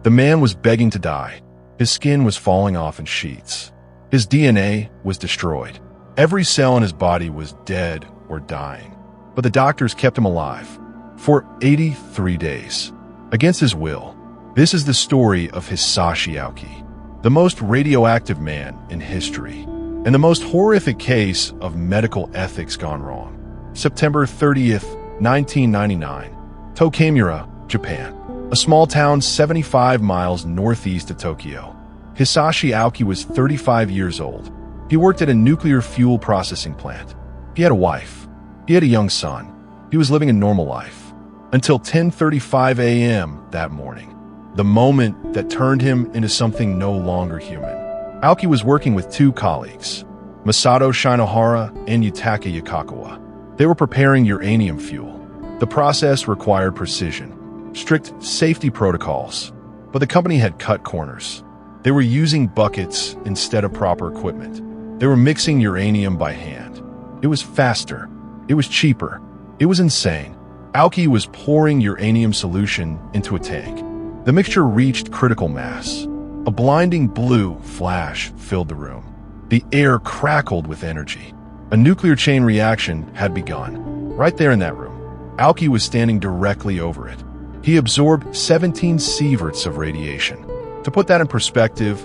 The man was begging to die. His skin was falling off in sheets. His DNA was destroyed. Every cell in his body was dead or dying. But the doctors kept him alive for 83 days. Against his will. This is the story of Hisashi Ouchi, the most radioactive man in history, and the most horrific case of medical ethics gone wrong. September 30th, 1999, Tokaimura, Japan, a small town 75 miles northeast of Tokyo. Hisashi Ouchi was 35 years old. He worked at a nuclear fuel processing plant. He had a wife. He had a young son. He was living a normal life. Until 10:35 a.m. that morning, the moment that turned him into something no longer human. Ouchi was working with two colleagues, Masato Shinohara and Yutaka Yakakawa. They were preparing uranium fuel. The process required precision, strict safety protocols, but the company had cut corners. They were using buckets instead of proper equipment. They were mixing uranium by hand. It was faster. It was cheaper. It was insane. Ouchi was pouring uranium solution into a tank. The mixture reached critical mass. A blinding blue flash filled the room. The air crackled with energy. A nuclear chain reaction had begun. Right there in that room. Ouchi was standing directly over it. He absorbed 17 sieverts of radiation. To put that in perspective,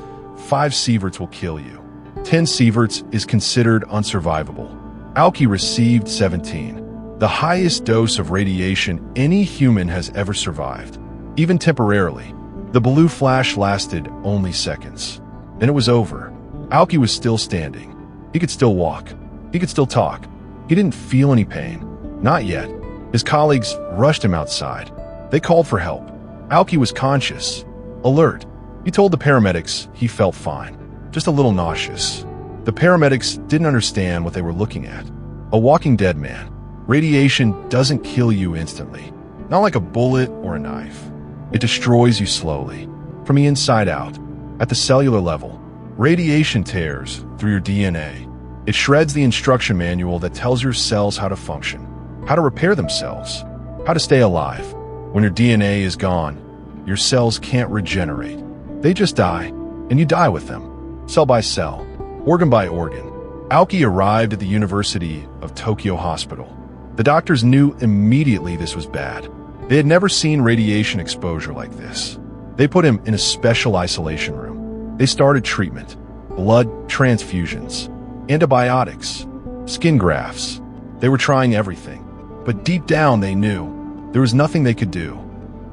5 sieverts will kill you. 10 sieverts is considered unsurvivable. Ouchi received 17, the highest dose of radiation any human has ever survived. Even temporarily, the blue flash lasted only seconds. Then it was over. Ouchi was still standing. He could still walk. He could still talk. He didn't feel any pain. Not yet. His colleagues rushed him outside. They called for help. Ouchi was conscious, alert. He told the paramedics he felt fine, just a little nauseous. The paramedics didn't understand what they were looking at. A walking dead man. Radiation doesn't kill you instantly. Not like a bullet or a knife. It destroys you slowly, from the inside out. At the cellular level, radiation tears through your DNA. It shreds the instruction manual that tells your cells how to function, how to repair themselves, how to stay alive. When your DNA is gone, your cells can't regenerate. They just die, and you die with them, cell by cell, organ by organ. Ouchi arrived at the University of Tokyo Hospital. The doctors knew immediately this was bad. They had never seen radiation exposure like this. They put him in a special isolation room. They started treatment, blood transfusions, antibiotics, skin grafts. They were trying everything. But deep down they knew there was nothing they could do.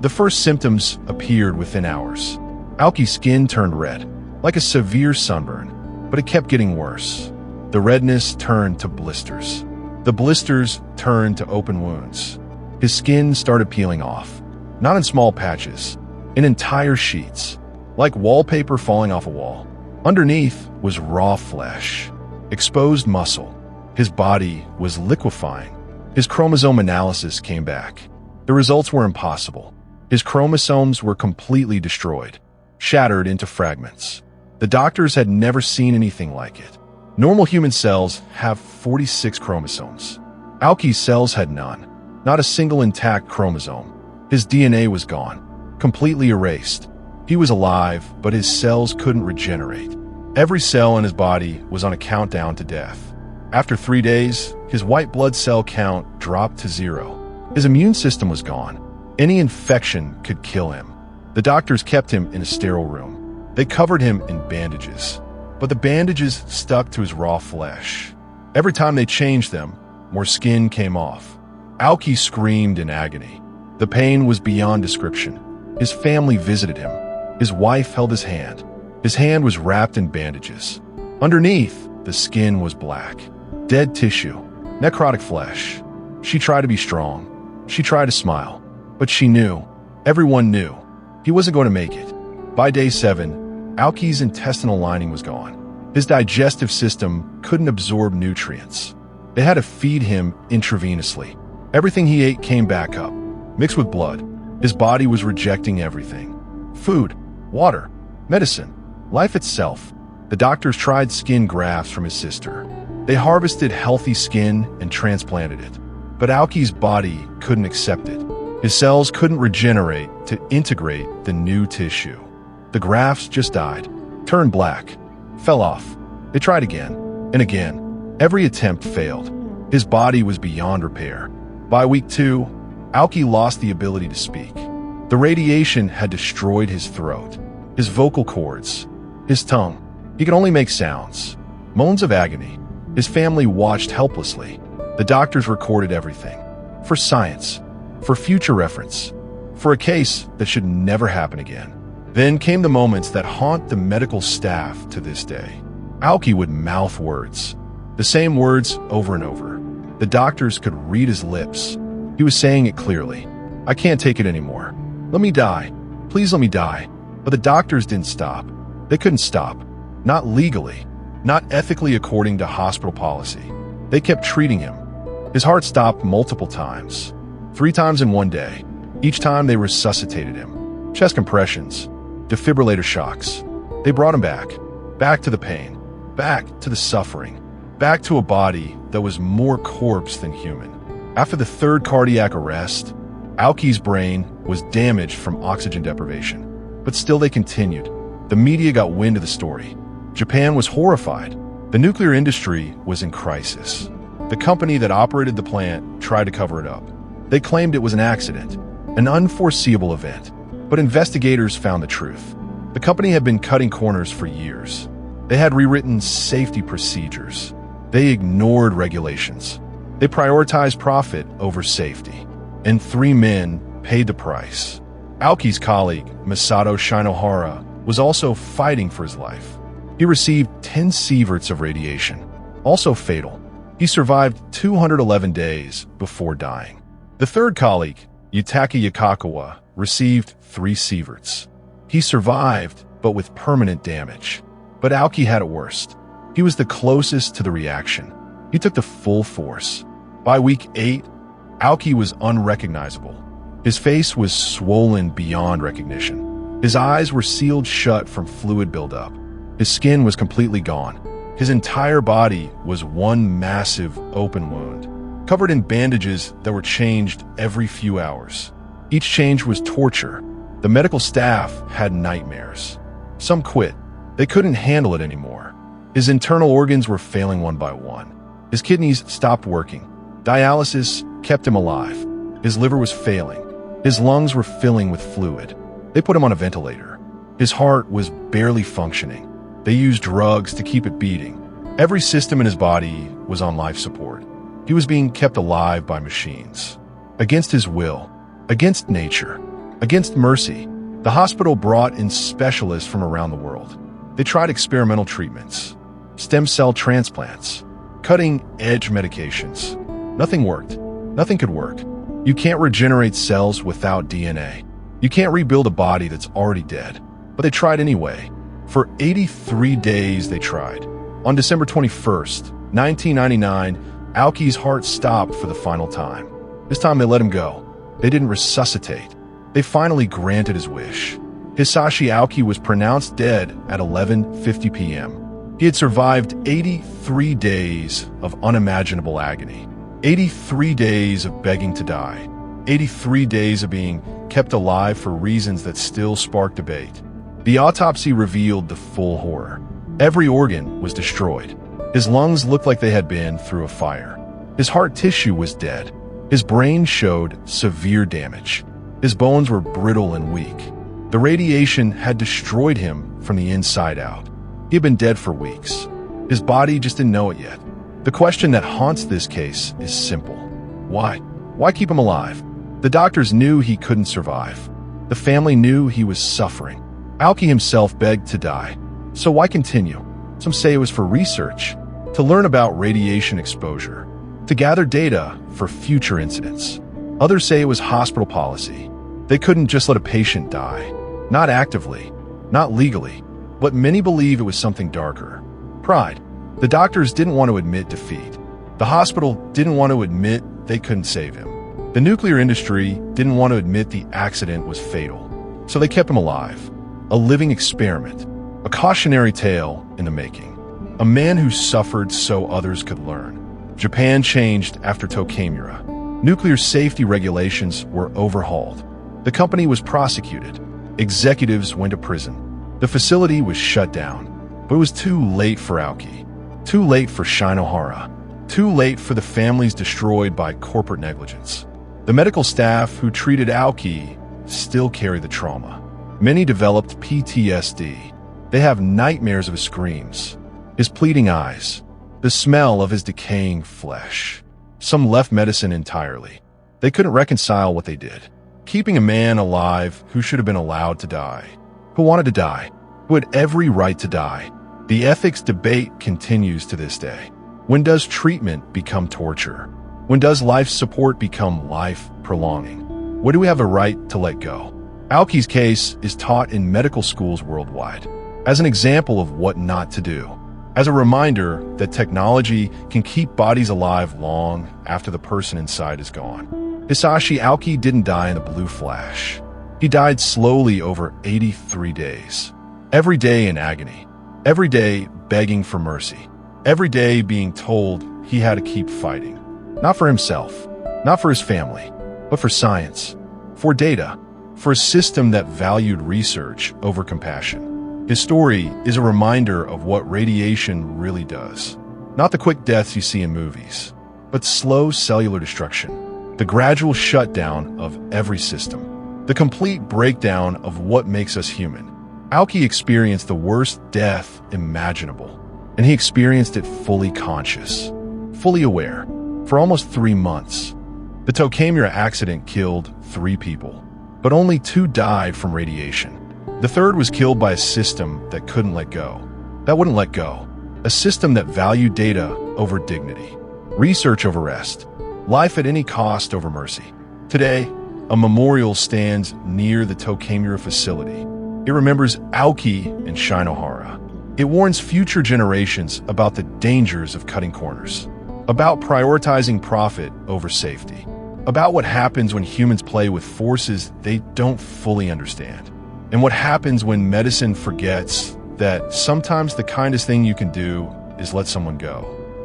The first symptoms appeared within hours. Ouchi's skin turned red, like a severe sunburn, but it kept getting worse. The redness turned to blisters. The blisters turned to open wounds. His skin started peeling off, not in small patches, in entire sheets, like wallpaper falling off a wall. Underneath was raw flesh, exposed muscle. His body was liquefying. His chromosome analysis came back. The results were impossible. His chromosomes were completely destroyed, shattered into fragments. The doctors had never seen anything like it. Normal human cells have 46 chromosomes. Ouchi's cells had none, not a single intact chromosome. His DNA was gone, completely erased. He was alive, but his cells couldn't regenerate. Every cell in his body was on a countdown to death. After 3 days, his white blood cell count dropped to 0. His immune system was gone. Any infection could kill him. The doctors kept him in a sterile room. They covered him in bandages, but the bandages stuck to his raw flesh. Every time they changed them, more skin came off. Ouchi screamed in agony. The pain was beyond description. His family visited him. His wife held his hand. His hand was wrapped in bandages. Underneath, the skin was black. Dead tissue, necrotic flesh. She tried to be strong. She tried to smile. But she knew, everyone knew, he wasn't going to make it. By day 7, Ouchi's intestinal lining was gone. His digestive system couldn't absorb nutrients. They had to feed him intravenously. Everything he ate came back up, mixed with blood. His body was rejecting everything. Food, water, medicine, life itself. The doctors tried skin grafts from his sister. They harvested healthy skin and transplanted it. But Ouchi's body couldn't accept it. His cells couldn't regenerate to integrate the new tissue. The grafts just died, turned black, fell off. They tried again and again. Every attempt failed. His body was beyond repair. By week 2, Ouchi lost the ability to speak. The radiation had destroyed his throat, his vocal cords, his tongue. He could only make sounds, moans of agony. His family watched helplessly. The doctors recorded everything. For science, for future reference, for a case that should never happen again. Then came the moments that haunt the medical staff to this day. Ouchi would mouth words, the same words over and over. The doctors could read his lips. He was saying it clearly. I can't take it anymore. Let me die. Please let me die. But the doctors didn't stop. They couldn't stop. Not legally. Not ethically according to hospital policy. They kept treating him. His heart stopped multiple times. 3 times in one day. Each time they resuscitated him. Chest compressions. Defibrillator shocks. They brought him back. Back to the pain. Back to the suffering. Back to a body that was more corpse than human. After the 3rd cardiac arrest, Ouchi's brain was damaged from oxygen deprivation. But still they continued. The media got wind of the story. Japan was horrified. The nuclear industry was in crisis. The company that operated the plant tried to cover it up. They claimed it was an accident, an unforeseeable event. But investigators found the truth. The company had been cutting corners for years. They had rewritten safety procedures. They ignored regulations. They prioritized profit over safety. And 3 men paid the price. Ouchi's colleague, Masato Shinohara, was also fighting for his life. He received 10 sieverts of radiation, also fatal. He survived 211 days before dying. The 3rd colleague, Yutaka Yakakawa, received 3 sieverts. He survived, but with permanent damage. But Ouchi had it worst. He was the closest to the reaction. He took the full force. By week 8, Ouchi was unrecognizable. His face was swollen beyond recognition. His eyes were sealed shut from fluid buildup. His skin was completely gone. His entire body was one massive open wound, covered in bandages that were changed every few hours. Each change was torture. The medical staff had nightmares. Some quit. They couldn't handle it anymore. His internal organs were failing one by one. His kidneys stopped working. Dialysis kept him alive. His liver was failing. His lungs were filling with fluid. They put him on a ventilator. His heart was barely functioning. They used drugs to keep it beating. Every system in his body was on life support. He was being kept alive by machines. Against his will, against nature, against mercy, the hospital brought in specialists from around the world. They tried experimental treatments, stem cell transplants, cutting-edge medications. Nothing worked. Nothing could work. You can't regenerate cells without DNA. You can't rebuild a body that's already dead. But they tried anyway. For 83 days they tried. On December 21st, 1999, Ouchi's heart stopped for the final time. This time they let him go. They didn't resuscitate. They finally granted his wish. Hisashi Ouchi was pronounced dead at 11:50 p.m. He had survived 83 days of unimaginable agony. 83 days of begging to die. 83 days of being kept alive for reasons that still spark debate. The autopsy revealed the full horror. Every organ was destroyed. His lungs looked like they had been through a fire. His heart tissue was dead. His brain showed severe damage. His bones were brittle and weak. The radiation had destroyed him from the inside out. He had been dead for weeks. His body just didn't know it yet. The question that haunts this case is simple. Why? Why keep him alive? The doctors knew he couldn't survive. The family knew he was suffering. Ouchi himself begged to die. So why continue? Some say it was for research, to learn about radiation exposure, to gather data for future incidents. Others say it was hospital policy. They couldn't just let a patient die. Not actively, not legally, but many believe it was something darker. Pride. The doctors didn't want to admit defeat. The hospital didn't want to admit they couldn't save him. The nuclear industry didn't want to admit the accident was fatal. So they kept him alive. A living experiment. A cautionary tale in the making. A man who suffered so others could learn. Japan changed after Tokaimura. Nuclear safety regulations were overhauled. The company was prosecuted. Executives went to prison. The facility was shut down. But it was too late for Aoki. Too late for Shinohara. Too late for the families destroyed by corporate negligence. The medical staff who treated Aoki still carry the trauma. Many developed PTSD. They have nightmares of his screams, his pleading eyes, the smell of his decaying flesh. Some left medicine entirely. They couldn't reconcile what they did. Keeping a man alive who should have been allowed to die, who wanted to die, who had every right to die. The ethics debate continues to this day. When does treatment become torture? When does life support become life prolonging? When do we have a right to let go? Aoki's case is taught in medical schools worldwide as an example of what not to do, as a reminder that technology can keep bodies alive long after the person inside is gone. Hisashi Ouchi didn't die in a blue flash. He died slowly over 83 days. Every day in agony. Every day begging for mercy. Every day being told he had to keep fighting. Not for himself, not for his family, but for science, for data, for a system that valued research over compassion. His story is a reminder of what radiation really does. Not the quick deaths you see in movies, but slow cellular destruction. The gradual shutdown of every system. The complete breakdown of what makes us human. Aoki experienced the worst death imaginable, and he experienced it fully conscious, fully aware, for almost 3 months. The Tokaimura accident killed 3 people, but only 2 died from radiation. The third was killed by a system that couldn't let go, that wouldn't let go, a system that valued data over dignity, research over rest, life at any cost over mercy. Today, a memorial stands near the Tokaimura facility. It remembers Aoki and Shinohara. It warns future generations about the dangers of cutting corners, about prioritizing profit over safety, about what happens when humans play with forces they don't fully understand, and what happens when medicine forgets that sometimes the kindest thing you can do is let someone go.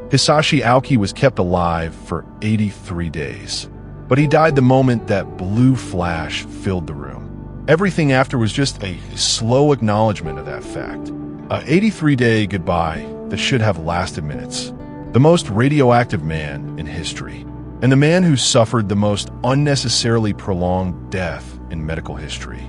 Hisashi Ouchi was kept alive for 83 days, but he died the moment that blue flash filled the room. Everything after was just a slow acknowledgement of that fact. A 83-day goodbye that should have lasted minutes. The most radioactive man in history, and the man who suffered the most unnecessarily prolonged death in medical history.